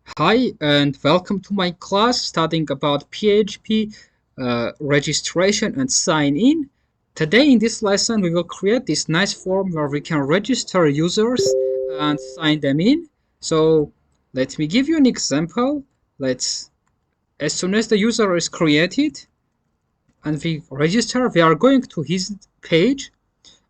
Hi, and welcome to my class studying about PHP registration and sign in. Today, in this lesson, we will create this nice form where we can register users and sign them in. So, let me give you an example. As soon as the user is created and we register, we are going to his page,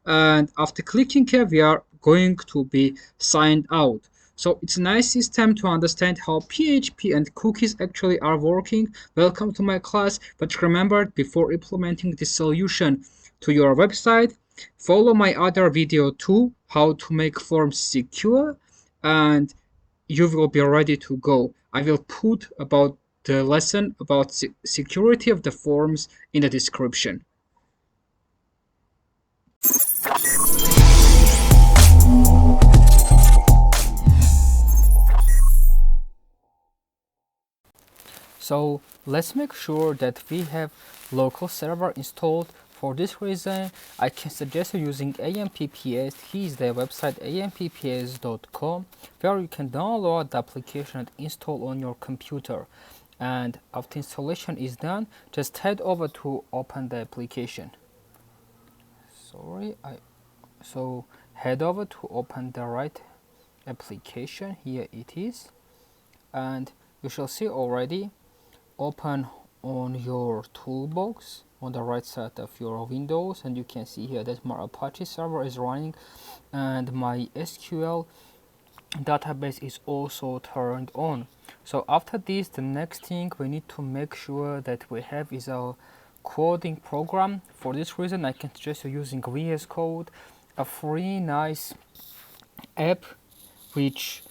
and after clicking here we are going to be signed out. So it's a nice system to understand how PHP and cookies actually are working. Welcome to my class, but remember, before implementing the solution to your website, follow my other video too, how to make forms secure, and you will be ready to go. I will put about the lesson about security of the forms in the description. So let's make sure that we have local server installed. For this reason, I can suggest you using AMPPS. Here is the website ampps.com, where you can download the application and install on your computer. And after installation is done, just head over to open the application. So head over to open the right application. Here it is, and you shall see already open on your toolbox on the right side of your windows, and you can see here that my Apache server is running and my SQL database is also turned on. So after this, the next thing we need to make sure that we have is our coding program. For this reason, I can suggest you using VS Code, a free nice app which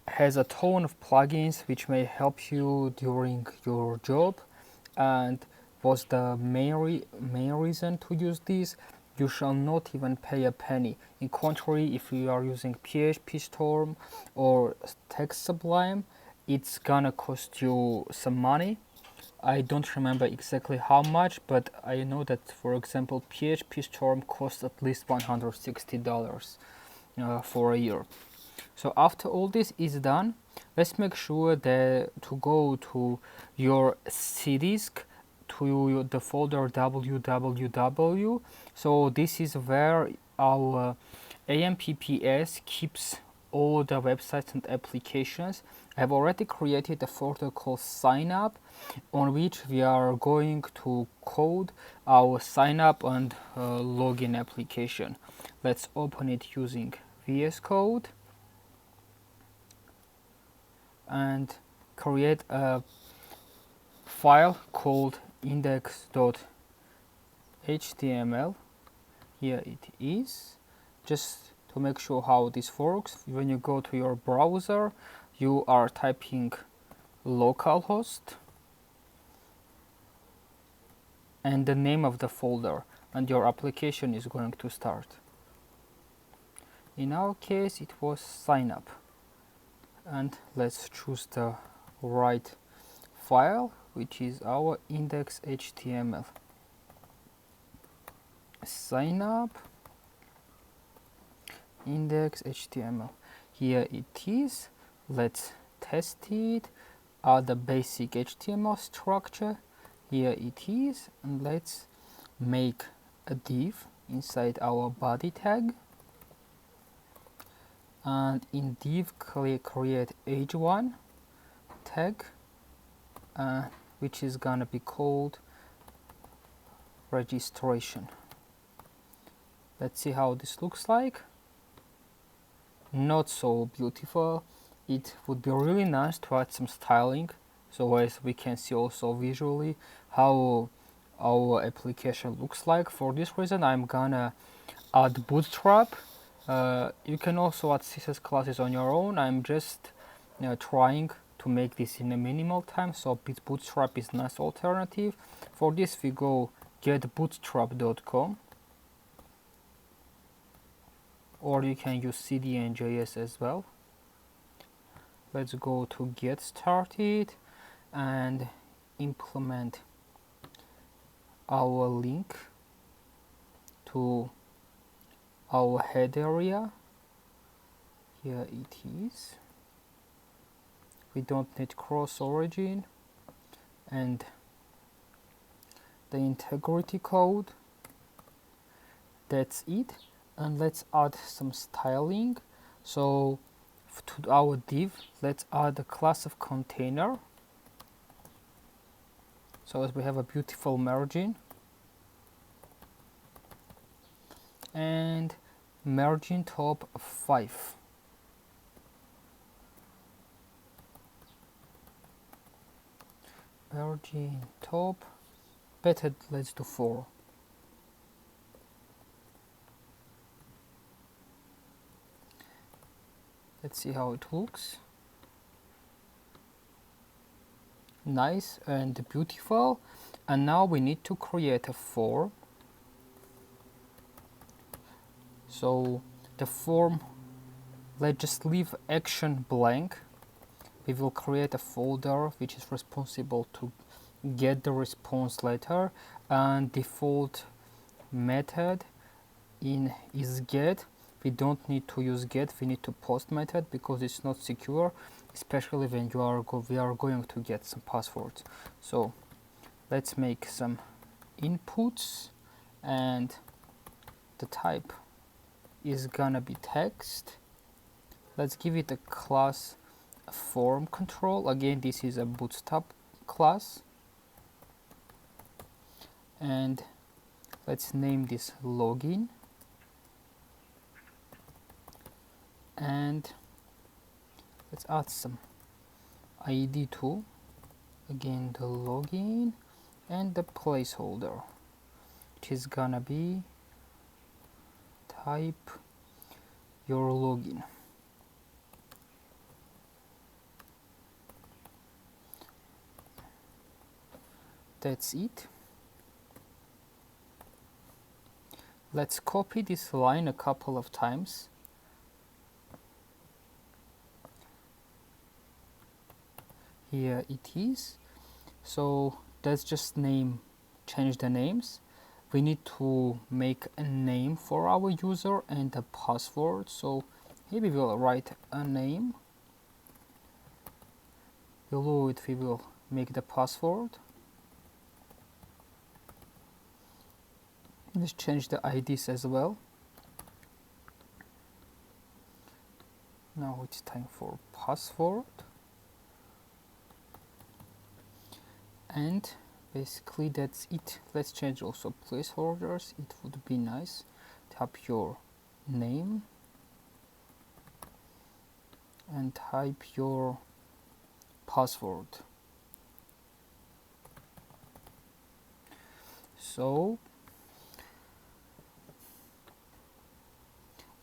has a ton of plugins which may help you during your job. And was the main reason to use this. You shall not even pay a penny. In contrary, if you are using PHP Storm or Text Sublime, it's gonna cost you some money. I don't remember exactly how much, but I know that, for example, PHP Storm costs at least $160 for a year. So after all this is done, let's make sure that to go to your C disk, to the folder www. So this is where our AMPPS keeps all the websites and applications. I have already created a folder called sign up, on which we are going to code our sign up and login application. Let's open it using VS Code and create a file called index.html. Here it is. Just to make sure how this works, when you go to your browser, you are typing localhost and the name of the folder, and your application is going to start. In our case, it was sign up, and let's choose the right file, which is our index.html. Sign up, index.html. Here it is. Let's test it. Add the basic HTML structure. Here it is, and let's make a div inside our body tag, and in div create h1 tag, which is gonna be called registration. Let's see how this looks like. Not so beautiful. It would be really nice to add some styling, so as we can see also visually how our application looks like. For this reason, I'm gonna add Bootstrap. You can also add CSS classes on your own. I'm just trying to make this in a minimal time, so Bootstrap is a nice alternative. For this, we go getbootstrap.com, or you can use cdn.js as well. Let's go to get started and implement our link to our head area. Here it is. we don't need cross origin, and the integrity code. That's it. And let's add some styling. So to our div, let's add a class of container, so as we have a beautiful margin, and margin top 5. Margin top, better let's do 4. Let's see how it looks. Nice and beautiful. And now we need to create a form. So the form, let's just leave action blank. We will create a folder which is responsible to get the response letter, and default method in is get. We don't need to use get, we need to post method because it's not secure, especially when we are going to get some passwords. So let's make some inputs, and the type is gonna be text. Let's give it a class form control. Again, this is a Bootstrap class, and let's name this login, and let's add some ID too. Again, the login and the placeholder, which is gonna be type your login. That's it. Let's copy this line a couple of times. Here it is. So let's just change the names. We need to make a name for our user and a password. So here we will write a name. Below it we will make the password. Let's change the IDs as well. Now it's time for password. And basically that's it. Let's change also placeholders. It would be nice. Type your name and type your password. So,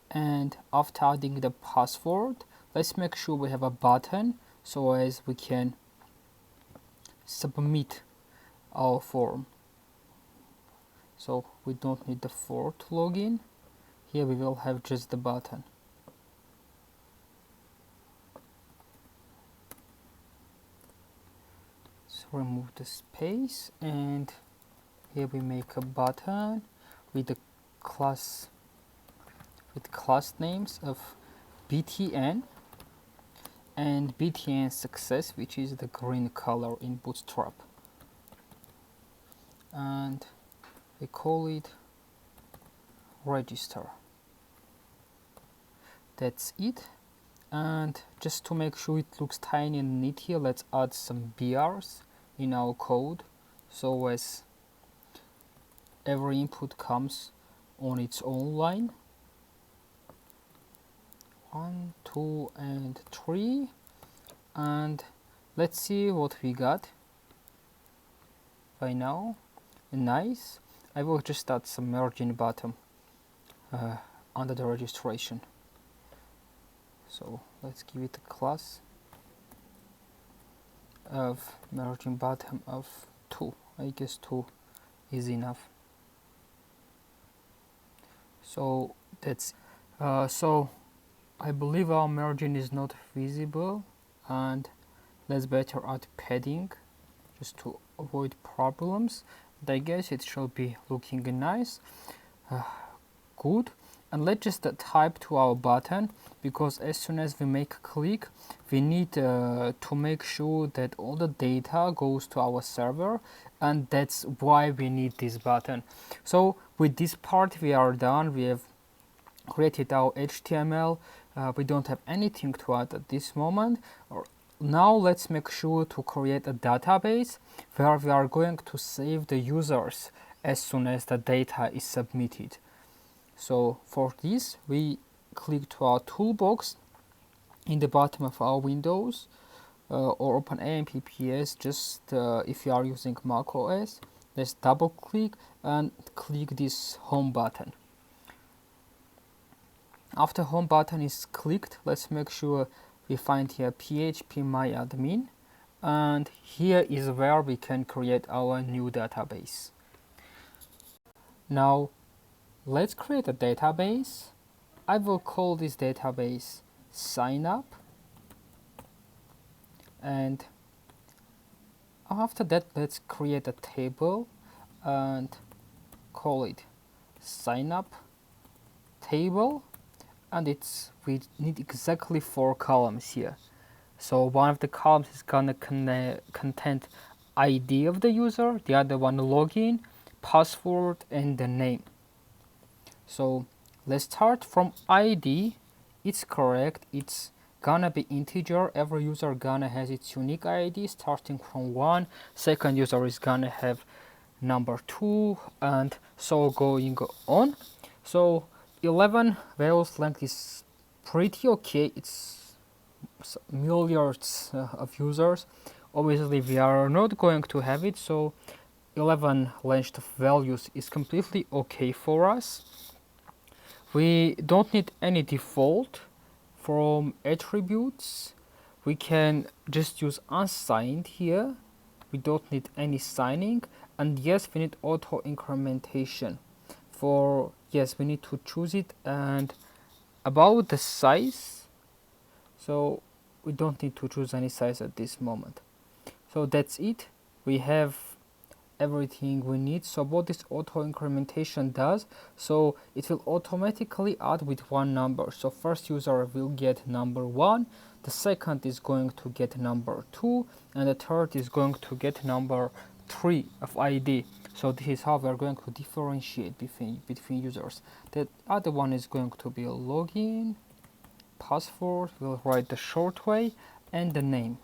and after adding the password, let's make sure we have a button so as we can submit our form. So we don't need the for to login. Here we will have just the button. So remove the space, and here we make a button with the class names of btn and btn success, which is the green color in Bootstrap, and we call it register. That's it. And just to make sure it looks tiny and neat here, let's add some BRs in our code, so as every input comes on its own line. 1, 2, and 3, and let's see what we got by now. Nice. I will just add some margin bottom under the registration. So let's give it a class of margin bottom of 2. I guess 2 is enough. So that's so I believe our margin is not visible, and let's better add padding just to avoid problems. But I guess it should be looking nice. Good. and let's just type to our button, because as soon as we make a click, we need to make sure that all the data goes to our server, and that's why we need this button. So with this part we are done. We have created our HTML. We don't have anything to add at this moment. Now let's make sure to create a database where we are going to save the users as soon as the data is submitted. So for this, we click to our toolbox in the bottom of our Windows, or open AMPPS. Just if you are using Mac OS, let's double click and click this home button. After home button is clicked, let's make sure we find here PHP MyAdmin, and here is where we can create our new database. Now let's create a database. I will call this database sign up, and after that let's create a table and call it sign up table, and we need exactly 4 columns here. So one of the columns is gonna contain ID of the user, the other one login, password, and the name. So let's start from ID. It's correct, it's gonna be integer. Every user gonna has its unique ID starting from 1. Second user is gonna have number 2, and so going on. So 11 values length is pretty okay. It's millions of users. Obviously we are not going to have it, so 11 length of values is completely okay for us. We don't need any default from attributes. We can just use unsigned here. We don't need any signing, and yes, we need auto incrementation. For yes, we need to choose it. And about the size, so we don't need to choose any size at this moment. So that's it. We have everything we need. So what this auto incrementation does, so it will automatically add with one number. So first user will get number 1, the second is going to get number 2, and the third is going to get number 3 of ID. So this is how we are going to differentiate between users. The other one is going to be a login, password, we'll write the short way, and the name.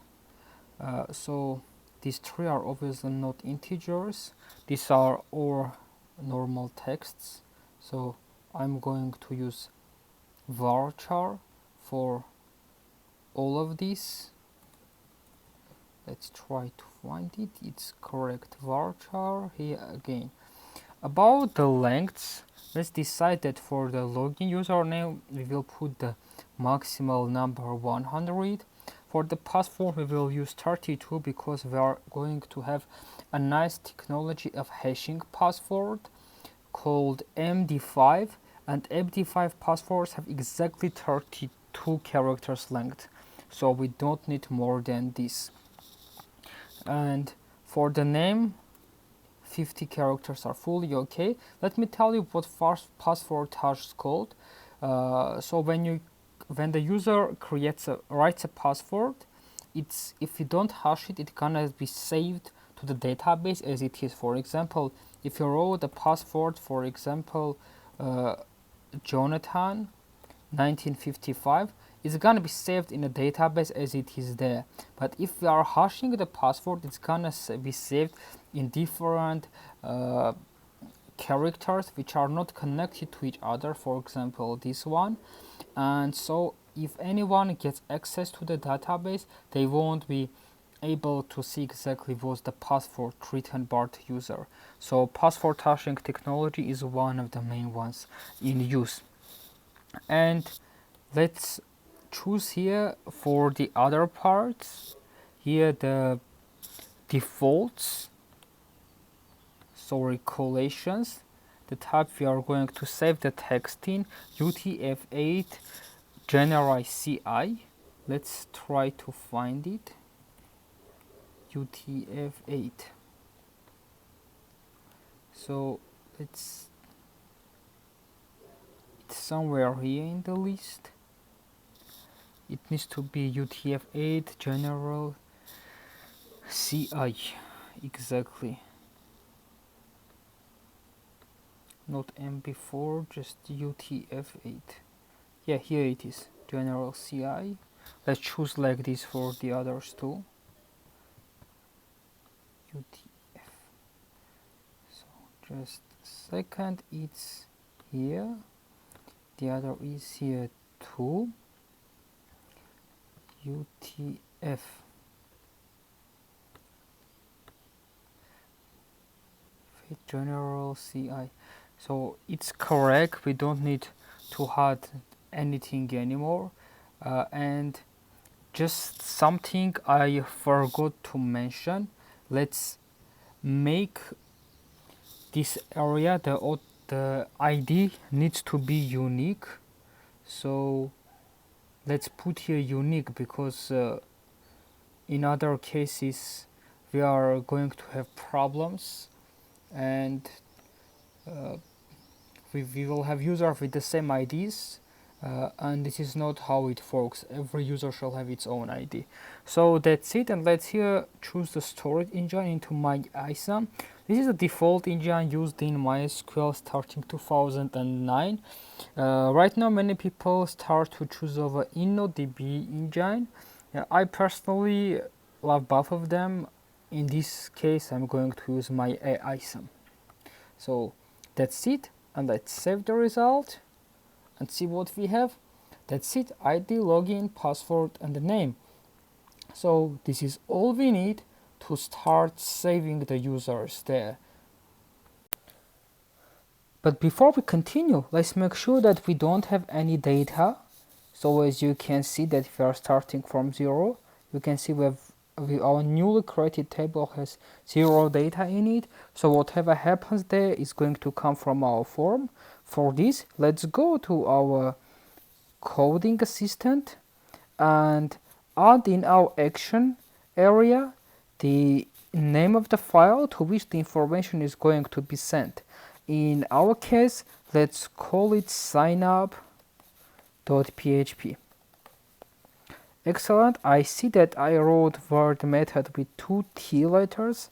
So these 3 are obviously not integers. These are all normal texts. So I'm going to use varchar for all of these. Let's try to find it. It's correct, varchar here again. About the lengths, let's decide that for the login username we will put the maximal number 100. For the password we will use 32 because we are going to have a nice technology of hashing password called MD5, and MD5 passwords have exactly 32 characters length, so we don't need more than this. And for the name, 50 characters are fully okay. Let me tell you what password hash is called. So when the user writes a password, if you don't hash it, it's gonna be saved to the database as it is. For example, if you wrote a password, for example, Jonathan 1955, it's gonna be saved in a database as it is there. But if we are hashing the password, it's gonna be saved in different characters which are not connected to each other, for example this one. And so if anyone gets access to the database, they won't be able to see exactly what's the password written by the user. So password hashing technology is one of the main ones in use. And let's choose here for the other parts here the defaults, sorry, collations. The type we are going to save the text in UTF-8 generalize CI. Let's try to find it. UTF-8. So somewhere here in the list. It needs to be UTF-8 general CI, exactly. Not MB4, just UTF-8. Yeah, here it is, general CI. Let's choose like this for the others too. UTF. So just a second, it's here. The other is here too. UTF. General CI. So it's correct, we don't need to add anything anymore. And just something I forgot to mention, let's make this area, the ID needs to be unique. So let's put here unique, because in other cases we are going to have problems, and we will have users with the same IDs, and this is not how it works. Every user shall have its own ID. So that's it, and let's here choose the storage engine into MyISAM. This is a default engine used in MySQL starting 2009. Right now many people start to choose over InnoDB engine. I personally love both of them. In this case I'm going to use MyISAM. So that's it, and let's save the result and see what we have. That's it, ID, login, password, and the name. So this is all we need to start saving the users there. But before we continue, let's make sure that we don't have any data. So as you can see that we are starting from 0. You can see our newly created table has 0 data in it. So whatever happens there is going to come from our form. For this, let's go to our coding assistant and add in our action area the name of the file to which the information is going to be sent. In our case, let's call it signup.php. Excellent. I see that I wrote word method with 2 T letters,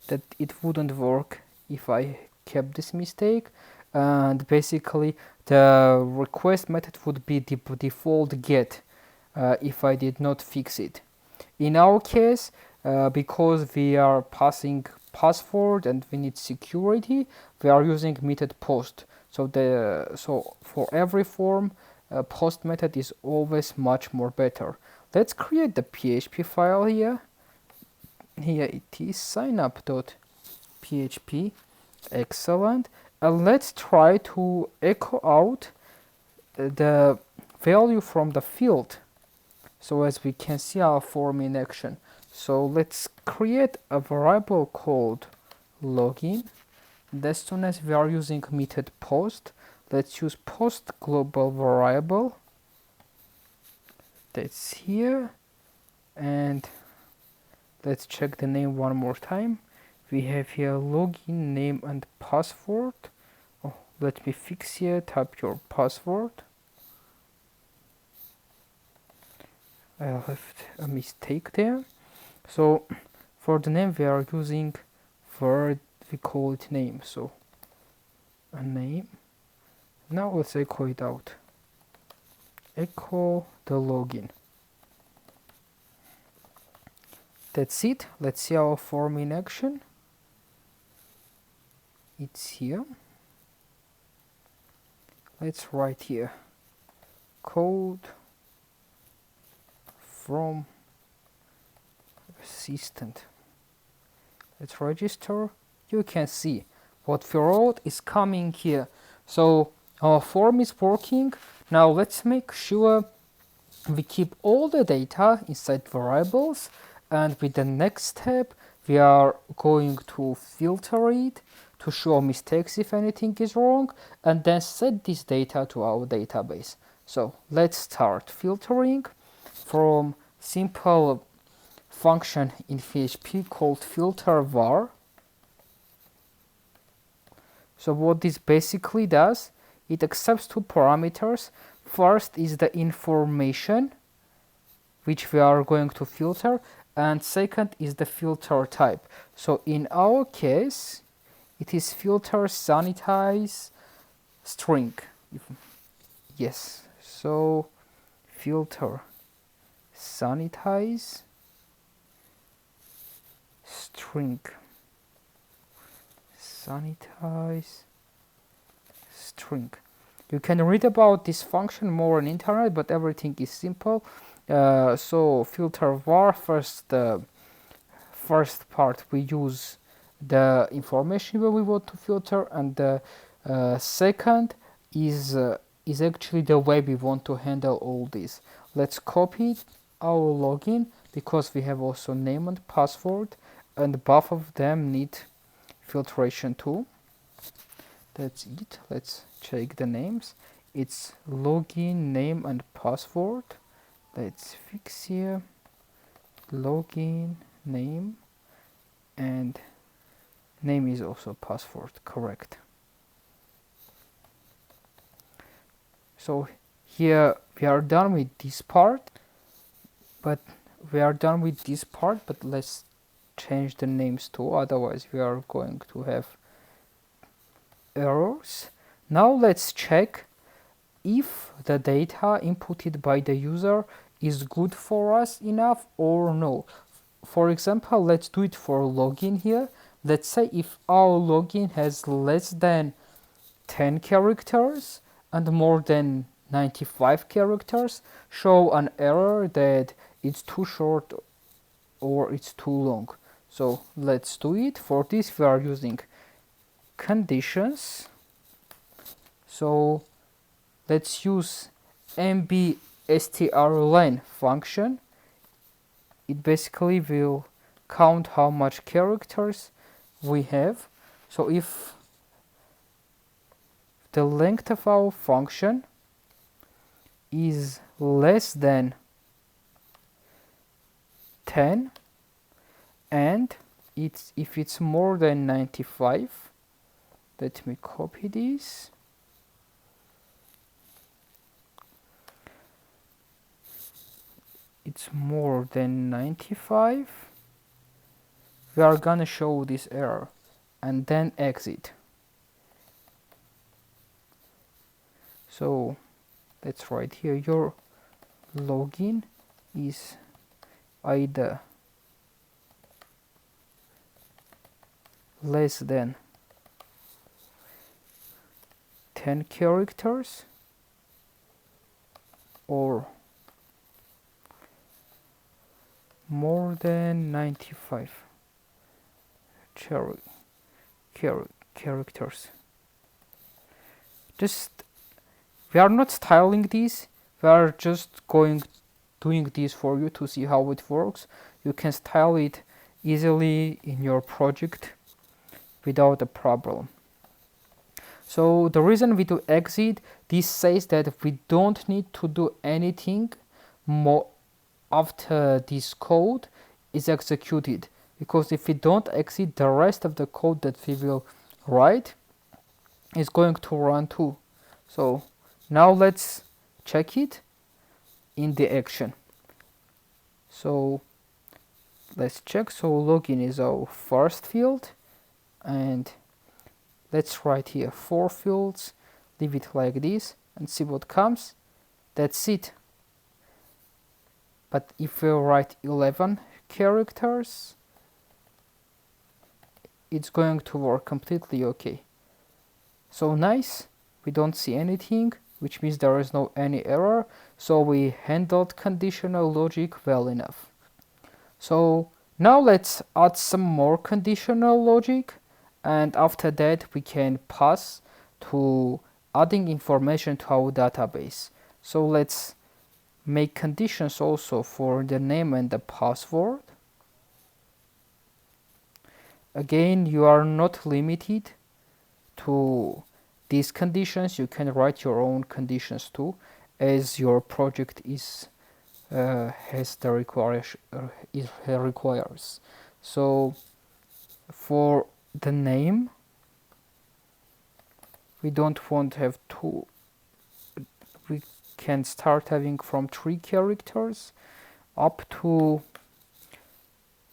that it wouldn't work if I kept this mistake, and basically the request method would be the default get if I did not fix it. In our case, because we are passing password and we need security, we are using method post. So for every form, post method is always much more better. Let's create the PHP file here. Here it is, signup.php. Excellent. And let's try to echo out the value from the field. So as we can see our form in action. So let's create a variable called login. And as soon as we are using method post, let's use post global variable. That's here. And let's check the name one more time. We have here login name and password. Oh, let me fix here, type your password. I left a mistake there. So for the name we are using word, we call it name, so a name. Now let's echo it out. Echo the login. That's it. Let's see our form in action. It's here. Let's write here code from assistant. Let's register. You can see what we wrote is coming here. So our form is working. Now let's make sure we keep all the data inside variables, and with the next step we are going to filter it to show mistakes if anything is wrong, and then set this data to our database. So let's start filtering from simple function in PHP called filter var. So what this basically does, it accepts two parameters. First is the information which we are going to filter, and second is the filter type. So in our case it is filter sanitize string. Yes, so filter sanitize string, sanitize string. You can read about this function more on internet, but everything is simple. So filter var, first part we use the information that we want to filter, and the second is actually the way we want to handle all this. Let's copy our login, because we have also name and password, and both of them need filtration too. That's it. Let's check the names. It's login, name and password. Let's fix here login, name, and name is also password, correct. So here we are done with this part, but let's change the names too, otherwise we are going to have errors. Now let's check if the data inputted by the user is good for us enough or no. For example, let's do it for login here. Let's say if our login has less than 10 characters and more than 95 characters, show an error that it's too short or it's too long. So let's do it. For this we are using conditions. So let's use mbstrlen function. It basically will count how much characters we have. So if the length of our function is less than 10 and if it's more than 95, let me copy this. It's more than 95, we are gonna show this error and then exit. So let's write here your login is either less than 10 characters or more than 95 characters. We are not styling these, we are just doing this for you to see how it works. You can style it easily in your project without a problem. So the reason we do exit, this says that we don't need to do anything more after this code is executed, because if we don't exit, the rest of the code that we will write is going to run too. So now let's check it in the action. So let's check. So login is our first field, and let's write here 4 fields, leave it like this and see what comes. That's it. But if we write 11 characters, it's going to work completely okay. So nice, we don't see anything, which means there is no any error. So we handled conditional logic well enough. So now let's add some more conditional logic, and after that we can pass to adding information to our database. So let's make conditions also for the name and the password. Again, you are not limited to these conditions. You can write your own conditions too, as your project is has the requires. So for the name, We don't want to have two. We can start having from 3 characters up to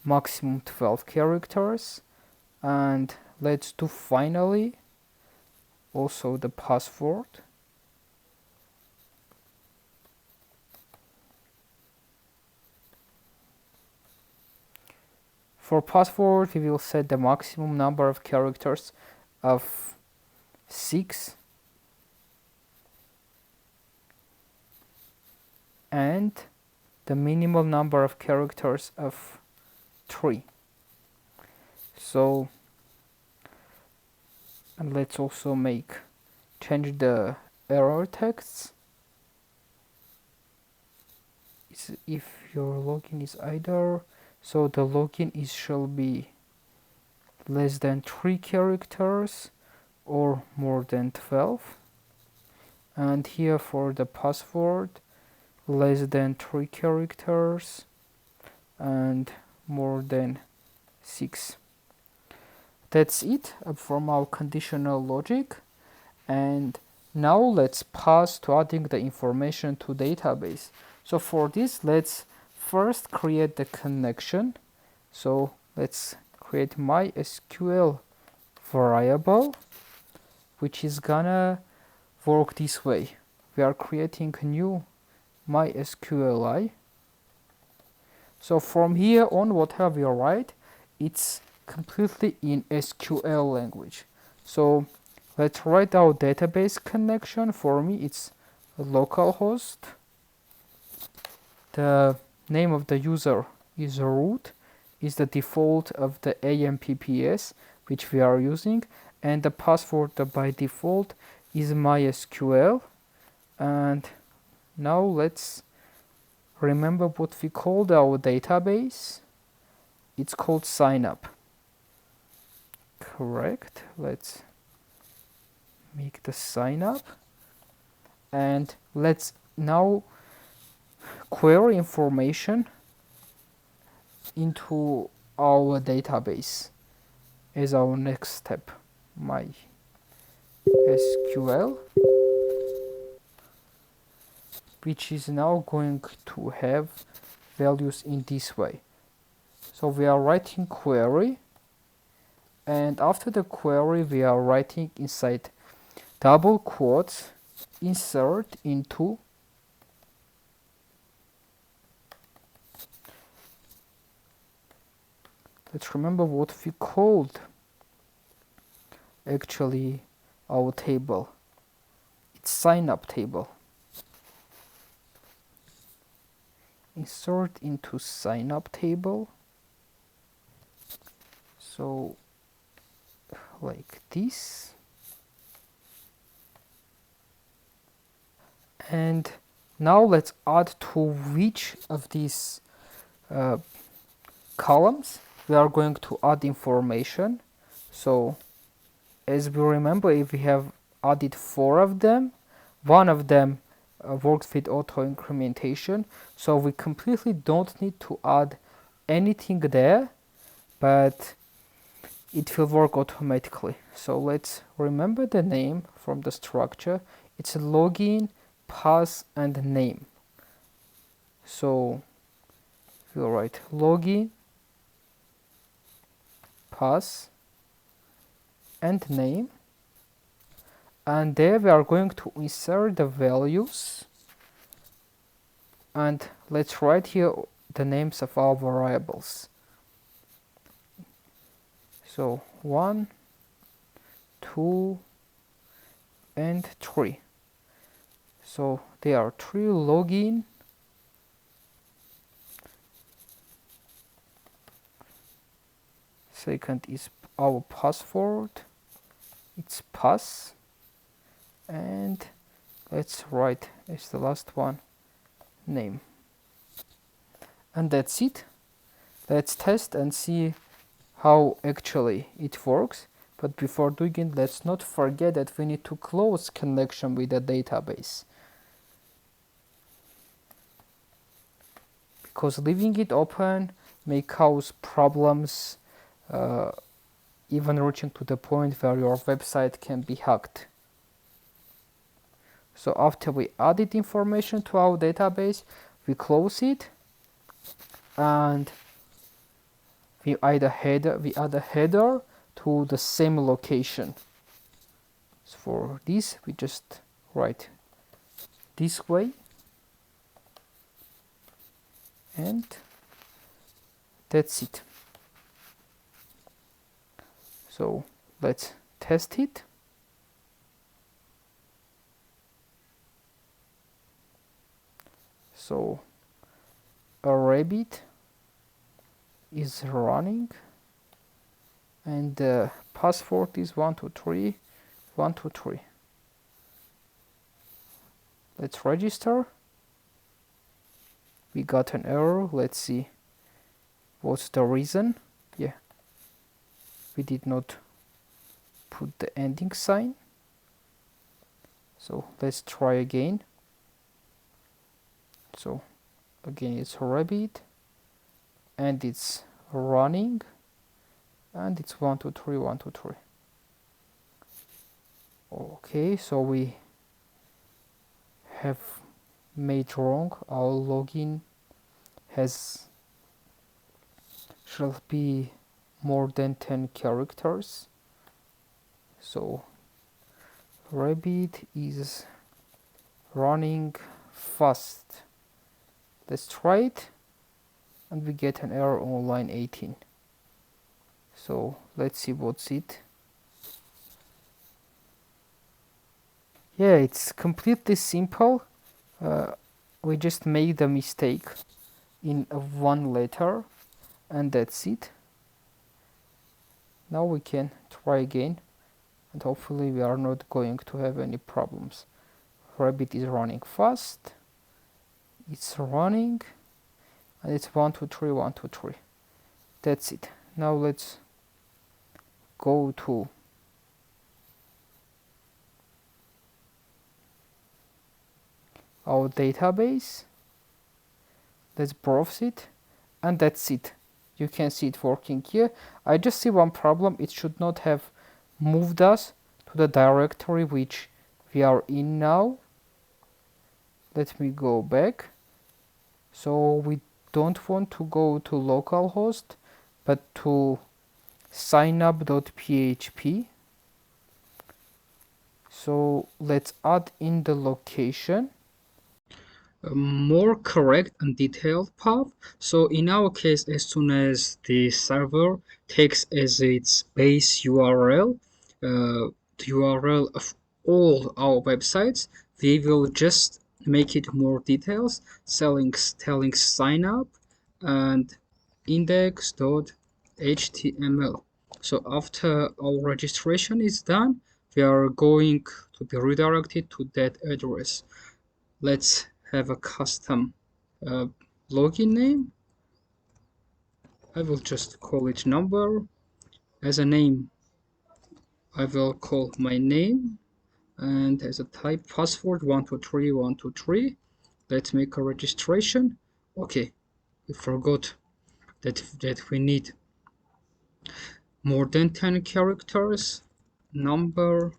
maximum 12 characters. And let's do finally also the password. For password, we will set the maximum number of characters of 6 and the minimal number of characters of 3. So, and let's also change the error text. If your login is either, so the login shall be less than 3 characters or more than 12. And here for the password, less than 3 characters and more than 6. That's it from our conditional logic. And now let's pass to adding the information to database. So for this, let's first create the connection. So let's create MySQL variable, which is gonna work this way. We are creating a new MySQLi. So from here on, whatever you write, it's completely in SQL language. So let's write our database connection. For me, it's localhost. The name of the user is root, is the default of the AMPPS, which we are using, and the password by default is MySQL. And now let's remember what we called our database. It's called signup. Correct. Let's make the signup. And let's now query information into our database as our next step. MySQL, which is now going to have values in this way. So we are writing query, and after the query we are writing inside double quotes insert into let's remember what we called actually our table. It's signup table. Insert into signup table. So like this. And now let's add to which of these columns we are going to add information. So as we remember, if we have added 4 of them, one of them works with auto incrementation, so we completely don't need to add anything there, but it will work automatically. So let's remember the name from the structure. It's login, pass, and name. So we'll write login, pass, and name, and there we are going to insert the values, and let's write here the names of our variables. So 1, 2, and 3. So there are 3 login, second is our password, it's pass, and let's write as the last one name. And that's it. Let's test and see how actually it works. But before doing it, let's not forget that we need to close connection with the database, because leaving it open may cause problems, even reaching to the point where your website can be hacked. So after we added information to our database, we close it, and we add a header to the same location. So for this, we just write this way, and that's it. So let's test it. So a rabbit is running, and the password is 123 123. Let's register. We got an error. Let's see what's the reason. Yeah, we did not put the ending sign. So let's try again. So again, it's a rabbit, and it's running, and it's 123 123. Okay, so we have made wrong. Our login shall be more than 10 characters. So rabbit is running fast. Let's try it, and we get an error on line 18. So let's see what's it. Yeah, it's completely simple. We just made a mistake in one letter, and that's it. Now we can try again, and hopefully we are not going to have any problems. Rabbit is running fast. It's running, and it's 123 123. That's it. Now let's go to our database. Let's browse it, and that's it. You can see it working here. I just see one problem. It should not have moved us to the directory which we are in now. Let me go back. So we don't want to go to localhost, but to signup.php. So let's add in the location. A more correct and detailed path. So in our case, as soon as the server takes as its base URL the URL of all our websites, we will just make it more details, telling sign up and index.html. So after our registration is done, we are going to be redirected to that address. Let's have a custom login name. I will just call it number. As a name, I will call my name, and as a type, password 123 123. Let's make a registration. Okay, we forgot that we need more than 10 characters. Number.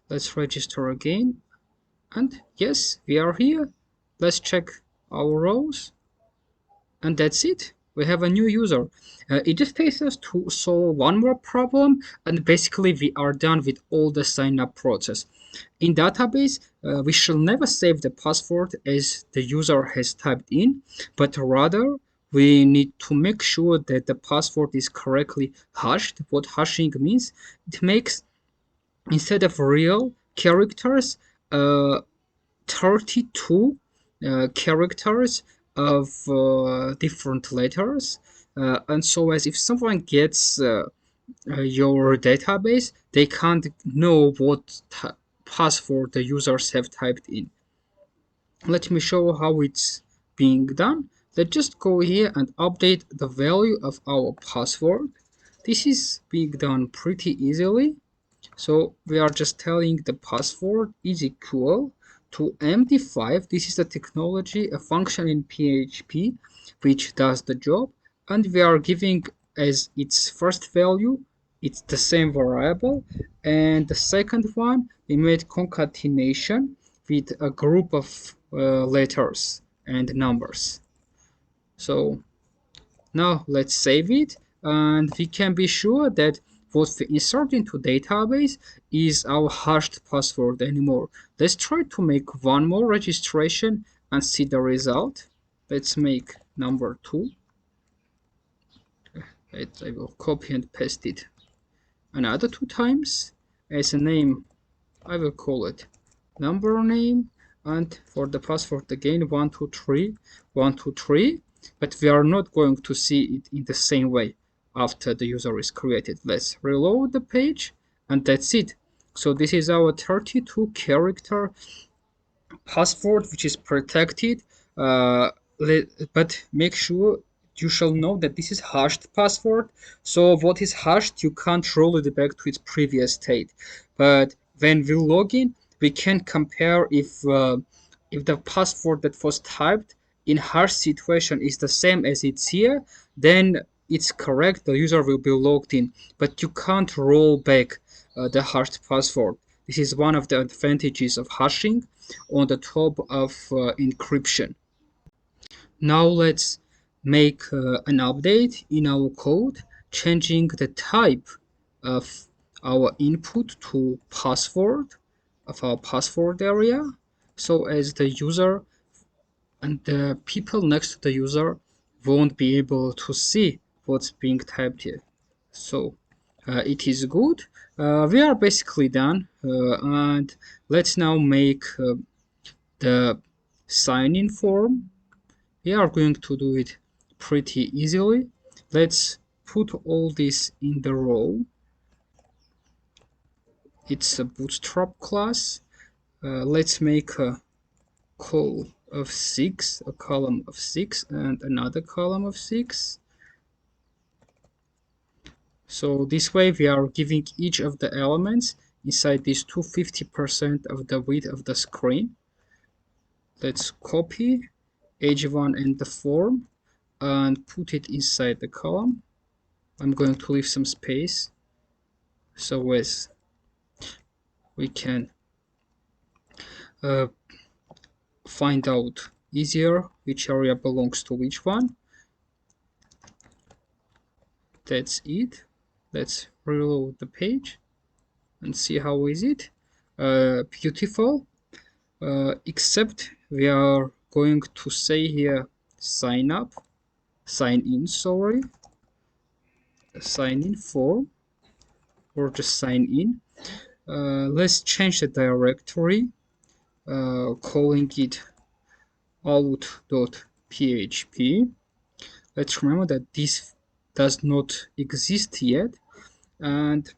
Let's register again, and yes, we are here. Let's check our rows, and that's it. We have a new user. It just takes us to solve one more problem, and basically we are done with all the sign up process. In database, we shall never save the password as the user has typed in, but rather we need to make sure that the password is correctly hashed. What hashing means, it makes, instead of real characters, 32 characters of different letters, and so as if someone gets your database, they can't know what password the users have typed in. Let me show how it's being done. Let's just go here and update the value of our password. This is being done pretty easily. So we are just telling the password is equal to MD5. This is a technology, a function in PHP which does the job, and we are giving as its first value it's the same variable. And the second one, we made concatenation with a group of letters and numbers. So now let's save it, and we can be sure that what we insert into database is our hashed password anymore. Let's try to make one more registration and see the result. Let's make number 2. I will copy and paste it another 2 times. As a name, I will call it number name, and for the password again 123 123, but we are not going to see it in the same way after the user is created. Let's reload the page, and that's it. So this is our 32 character password, which is protected, uh, but make sure you shall know that this is hashed password. So what is hashed, you can't roll it back to its previous state. But when we log in, we can compare if the password that was typed in hash situation is the same as it's here, then it's correct. The user will be logged in, but you can't roll back the hashed password. This is one of the advantages of hashing on the top of encryption. Now let's make an update in our code, changing the type of our input to password of our password area, so as the user and the people next to the user won't be able to see what's being typed here. So it is good. We are basically done, and let's now make the sign-in form. We are going to do it pretty easily. Let's put all this in the row. It's a Bootstrap class. Let's make a call of 6, a column of 6, and another column of 6. So this way we are giving each of the elements inside this 250% of the width of the screen. Let's copy h1 and the form and put it inside the column. I'm going to leave some space so as we can find out easier which area belongs to which one. That's it. Let's reload the page and see how is it. Beautiful. Except we are going to say here sign in form, or just sign in. Let's change the directory, calling it out.php. Let's remember that this does not exist yet, and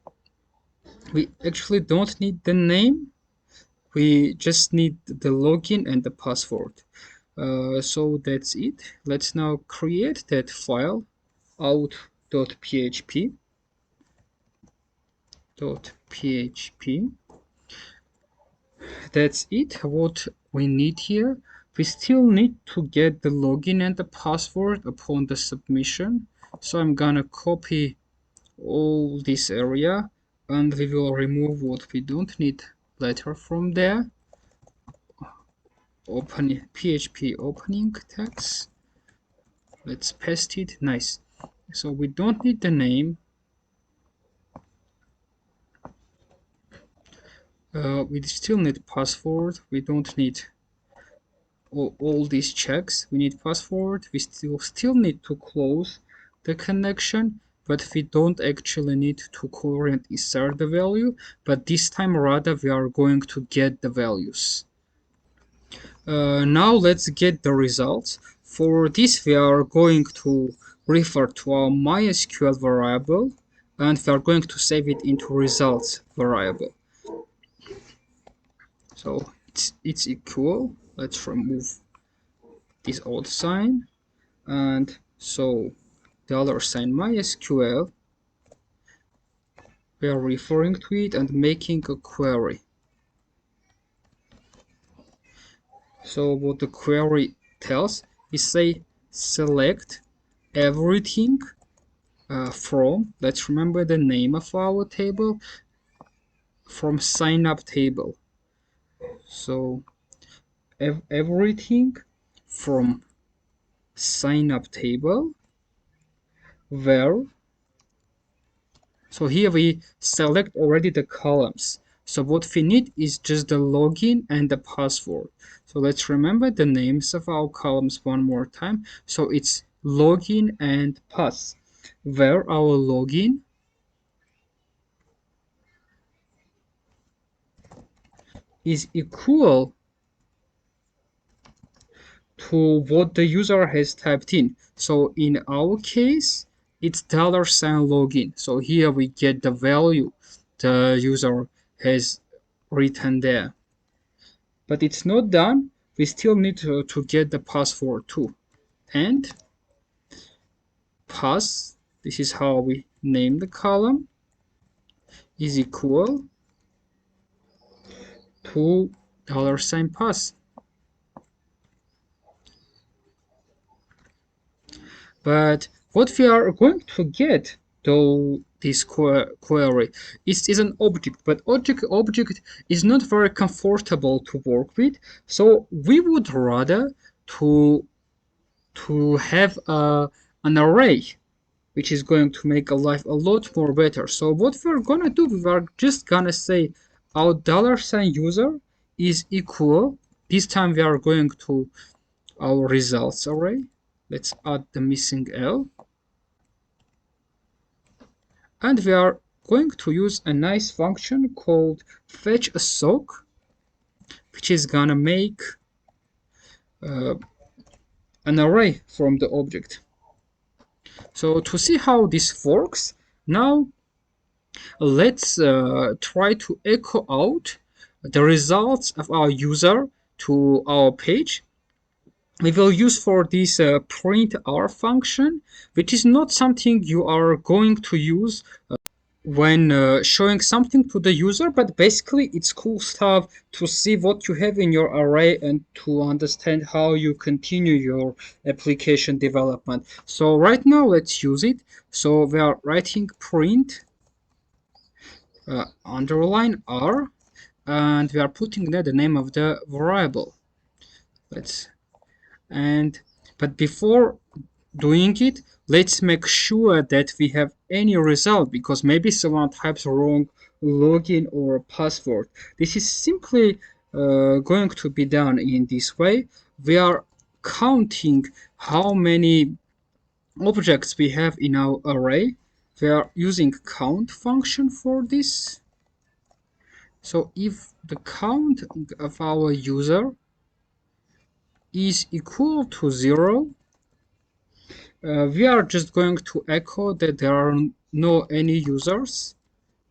we actually don't need the name. We just need the login and the password. So that's it. Let's now create that file out.php. That's it. What we need here, we still need to get the login and the password upon the submission. So I'm gonna copy all this area, and we will remove what we don't need later from there. Open PHP opening text. Let's paste it. Nice. So we don't need the name. We still need password. We don't need all these checks. We need password. We still need to close the connection, but we don't actually need to current insert the value. But this time rather we are going to get the values. Now let's get the results. For this we are going to refer to our MySQL variable, and we are going to save it into results variable. So it's equal. Let's remove this old sign, and so $sign MySQL, we are referring to it and making a query. So what the query tells is say select everything from, let's remember the name of our table, from sign up table. So everything from sign up table, where, so here we select already the columns. So what we need is just the login and the password. So let's remember the names of our columns one more time. So it's login and pass, where our login is equal to what the user has typed in. So in our case, it's $login. So here we get the value the user has written there. But it's not done. We still need to get the password too. And pass, this is how we name the column, is equal to $pass. But what we are going to get though this query is an object, but object is not very comfortable to work with. So we would rather to have an array, which is going to make life a lot more better. So what we're gonna do, we are just gonna say our $user is equal. This time we are going to our results array. Let's add the missing L. And we are going to use a nice function called fetch a sock, which is gonna make an array from the object. So to see how this works, now let's try to echo out the results of our user to our page. We will use for this print r function, which is not something you are going to use when showing something to the user, but basically it's cool stuff to see what you have in your array and to understand how you continue your application development. So right now let's use it. So we are writing print underline r, and we are putting there the name of the variable. But before doing it, let's make sure that we have any result, because maybe someone types wrong login or password. This is simply going to be done in this way. We are counting how many objects we have in our array. We are using count function for this. So if the count of our user is equal to 0, we are just going to echo that there are no any users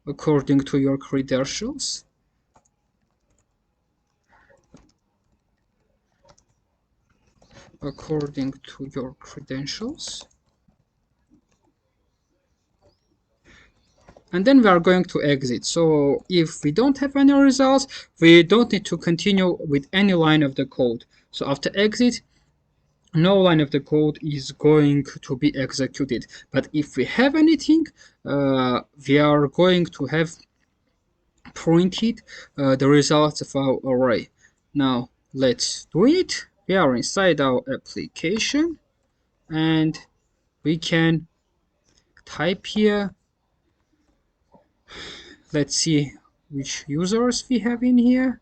according to your credentials. According to your credentials. And then we are going to exit. So if we don't have any results, we don't need to continue with any line of the code. So after exit, no line of the code is going to be executed. But if we have anything, we are going to have printed the results of our array. Now let's do it. We are inside our application and we can type here. Let's see which users we have in here.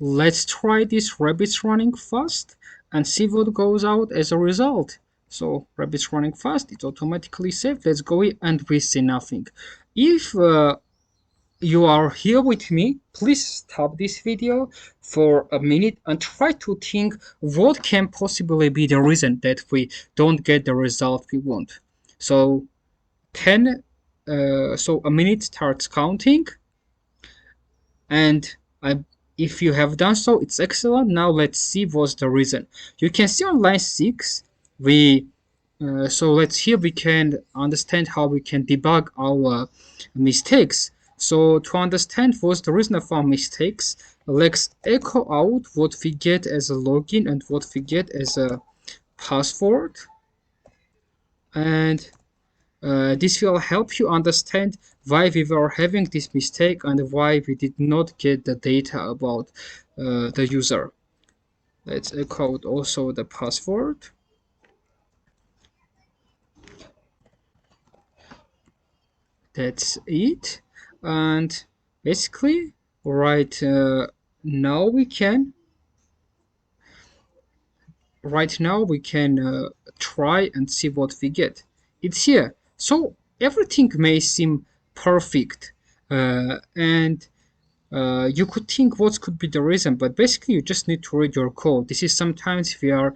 Let's try this rabbits running fast and see what goes out as a result. So rabbits running fast, it's automatically saved. Let's go and we see nothing. If you are here with me, please stop this video for a minute and try to think what can possibly be the reason that we don't get the result we want. So so a minute starts counting, and if you have done so, it's excellent. Now let's see what's the reason. You can see on line 6 so here we can understand how we can debug our mistakes. So to understand what's the reason of our mistakes, let's echo out what we get as a login and what we get as a password. and this will help you understand why we were having this mistake and why we did not get the data about the user. Let's echo also the password. That's it. And basically, right now we can try and see what we get. It's here. So everything may seem perfect, and you could think what could be the reason, but basically you just need to read your code. This is sometimes we are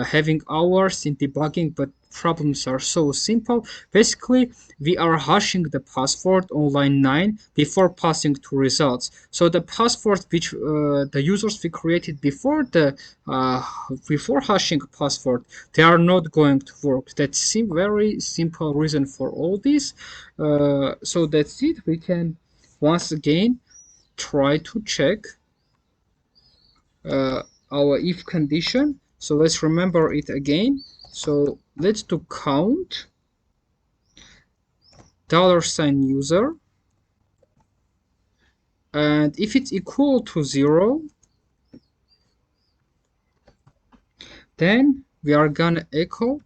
having hours in debugging, but problems are so simple. Basically, we are hashing the password on line 9 before passing to results. So the password which the users we created before hashing password, they are not going to work. That's a very simple reason for all this. So that's it. We can once again try to check uh, our if condition. So let's remember it again. So let's do count $user, and if it's equal to 0, then we are gonna echo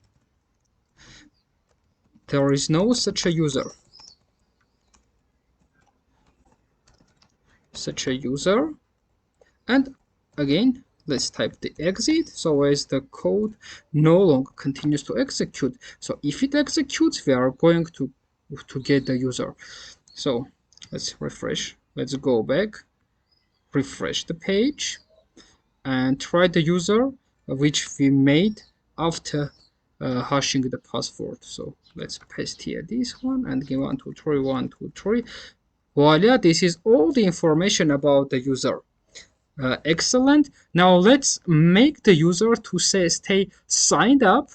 there is no such a user. And again, let's type the exit, so as the code no longer continues to execute. So if it executes, we are going to get the user. So let's refresh. Let's go back, refresh the page, and try the user which we made after hashing the password. So let's paste here this one and give 1, 2, 3, 1, 2, 3. Voila, this is all the information about the user. Excellent. Now let's make the user to stay signed up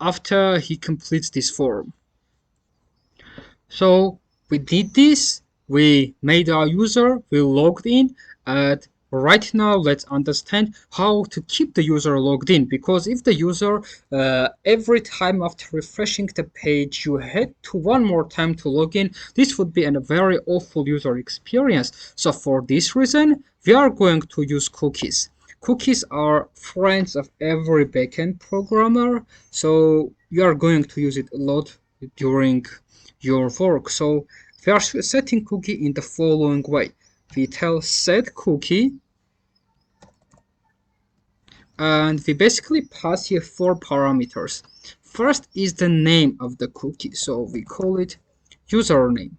after he completes this form. So we did this, we made our user, we logged in, and right now let's understand how to keep the user logged in, because if the user every time after refreshing the page you had to one more time to log in, this would be a very awful user experience. So for this reason we are going to use cookies. Cookies are friends of every backend programmer, so you are going to use it a lot during your work. So we are setting cookie in the following way. We tell set cookie, and we basically pass here 4 parameters. First is the name of the cookie, so we call it username.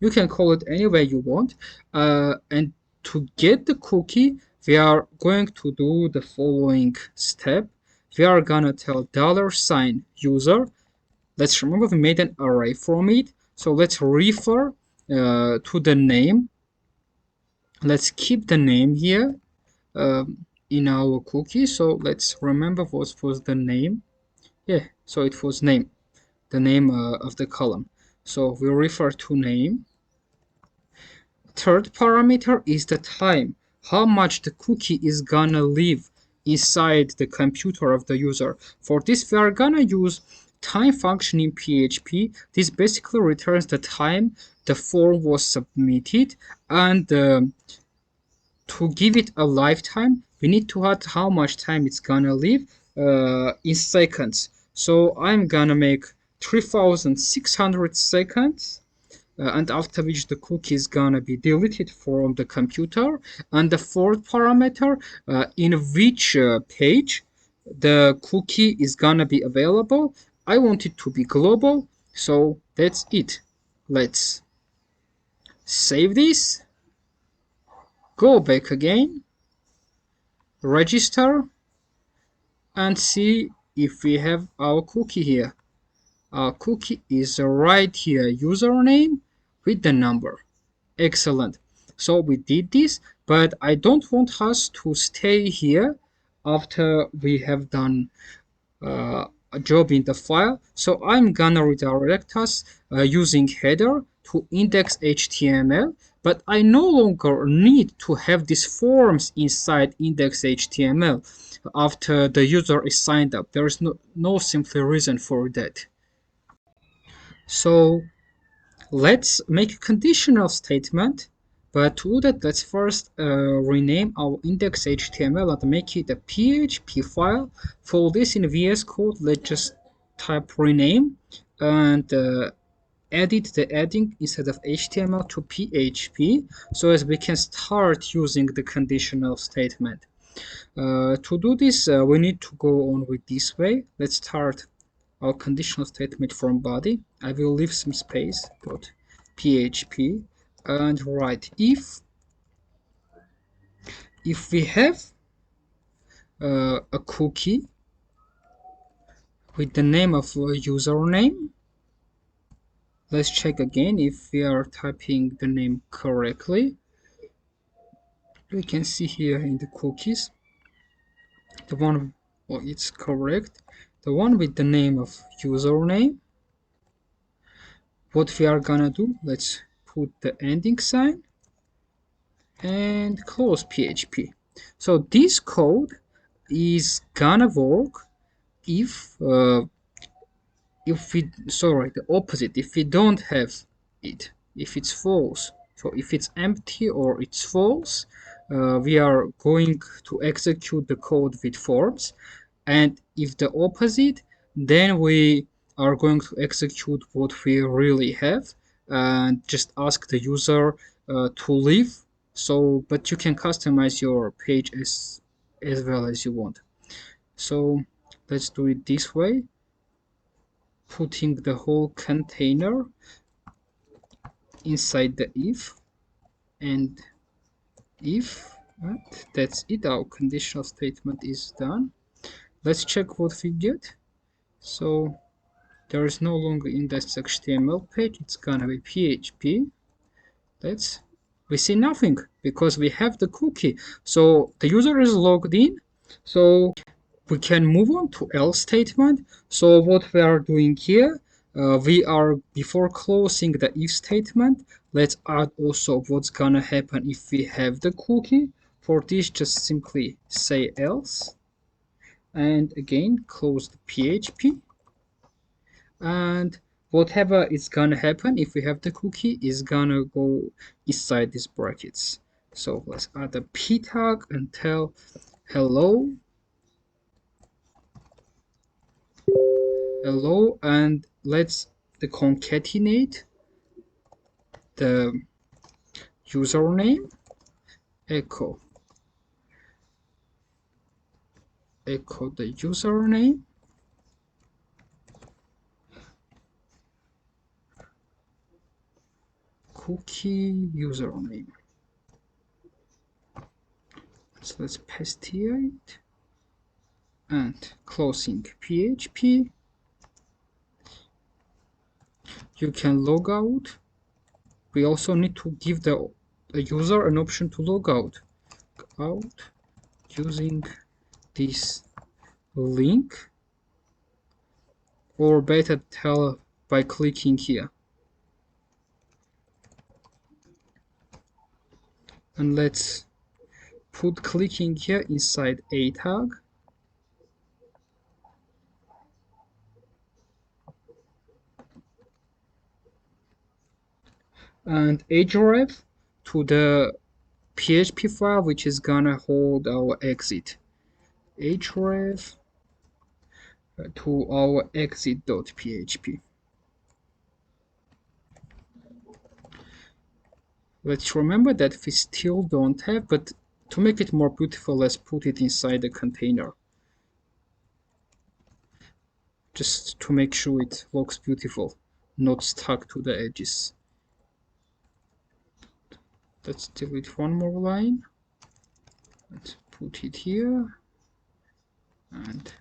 You can call it any way you want, and to get the cookie we are going to do the following step. We are gonna tell $user. Let's remember we made an array from it, so let's refer to the name. Let's keep the name here in our cookie. So let's remember what was the name. Yeah, so it was name, the name of the column. So we refer to name. Third parameter is the time, how much the cookie is gonna live inside the computer of the user. For this we are gonna use time function in PHP. This basically returns the time the form was submitted, and to give it a lifetime we need to add how much time it's gonna live in seconds. So I'm gonna make 3600 seconds, and after which the cookie is gonna be deleted from the computer. And the fourth parameter, in which page the cookie is gonna be available. I want it to be global, so that's it. Let's save this, go back again, register, and see if we have our cookie here. Our cookie is right here, username with the number. Excellent. So we did this, but I don't want us to stay here after we have done a job in the file. So I'm gonna redirect us using header to index.html, but I no longer need to have these forms inside index.html after the user is signed up. There is no simple reason for that. So let's make a conditional statement. But to do that, let's first rename our index.html and make it a PHP file. For this in VS Code, let's just type rename and edit the adding instead of HTML to PHP, so as we can start using the conditional statement. To do this, we need to go on with this way. Let's start our conditional statement from body. I will leave some space, dot PHP, and write if we have a cookie with the name of a username. Let's check again if we are typing the name correctly. We can see here in the cookies the one, oh, it's correct, the one with the name of username. What we are gonna do, let's put the ending sign and close PHP. So this code is gonna work if we, sorry, the opposite, if we don't have it, if it's false. So if it's empty or it's false, we are going to execute the code with forms. And if the opposite, then we are going to execute what we really have and just ask the user to leave. So, but you can customize your page as well as you want. So let's do it this way, putting the whole container inside the if and if. And that's it, our conditional statement is done. Let's check what we get. So there is no longer index.html page, it's gonna be PHP. We see nothing because we have the cookie. So the user is logged in. So we can move on to else statement. So what we are doing here, we are, before closing the if statement, let's add also what's gonna happen if we have the cookie. For this, just simply say else, and again close the PHP. And whatever is gonna happen if we have the cookie is gonna go inside these brackets. So let's add a p tag and tell hello, and let's concatenate the username, echo the username, cookie username. So let's paste here it and closing PHP. You can log out. We also need to give the user an option to log out using this link, or better tell by clicking here. And let's put clicking here inside a tag. And href to the PHP file, which is gonna hold our exit. Href to our exit.php. Let's remember that we still don't have, but to make it more beautiful, let's put it inside the container, just to make sure it looks beautiful, not stuck to the edges. Let's delete one more line. Let's put it here and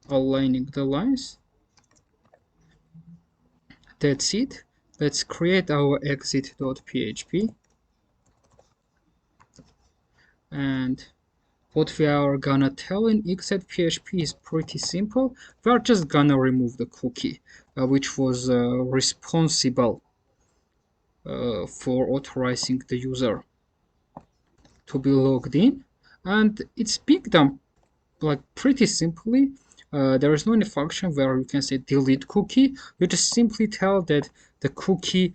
aligning the lines. That's it. Let's create our exit.php. And what we are gonna tell in exit.php is pretty simple. We are just gonna remove the cookie, which was responsible for authorizing the user to be logged in. And it's being done like pretty simply. there is no any function where you can say delete cookie. You just simply tell that the cookie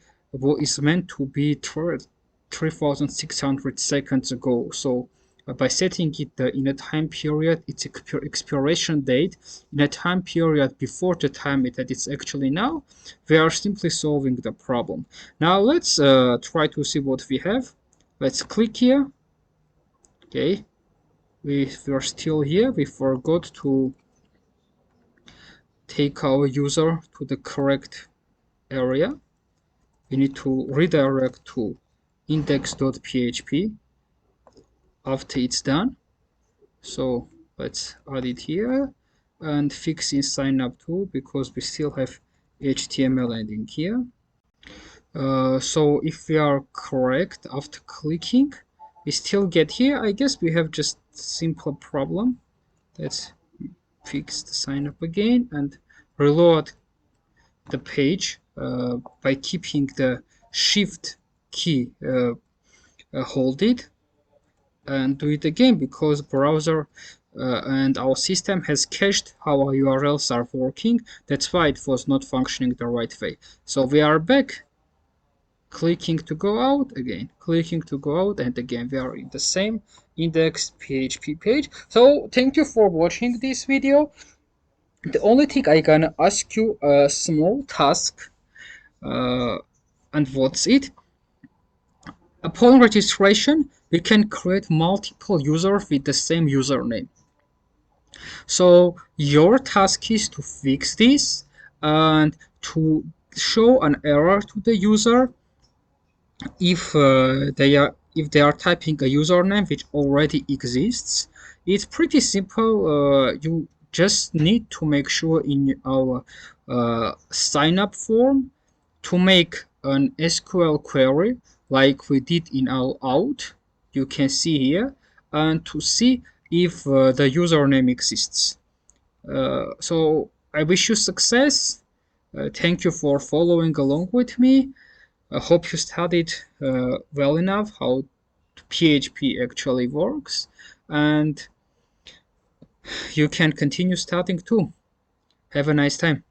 is meant to be 3,600 seconds ago. So by setting it in a time period, its expiration date, in a time period before the time that it's actually now, we are simply solving the problem. Now let's try to see what we have. Let's click here. Okay, we are still here. We forgot to take our user to the correct area. We need to redirect to index.php after it's done. So let's add it here and fix in sign up too, because we still have HTML ending here. So if we are correct after clicking, we still get here. I guess we have just simple problem. Let's fix the sign up again and reload the page by keeping the shift key hold it, and do it again, because browser and our system has cached how our URLs are working. That's why it was not functioning the right way. So we are back, clicking to go out, again clicking to go out, and again we are in the same index PHP page. So thank you for watching this video. The only thing I gonna ask you a small task, and what's it? Upon registration, we can create multiple users with the same username. So your task is to fix this and to show an error to the user if they are typing a username which already exists. It's pretty simple. You just need to make sure in our sign up form to make an SQL query like we did in our out, you can see here, and to see if the username exists. So I wish you success. Thank you for following along with me. I hope you studied well enough how PHP actually works, and you can continue studying too. Have a nice time.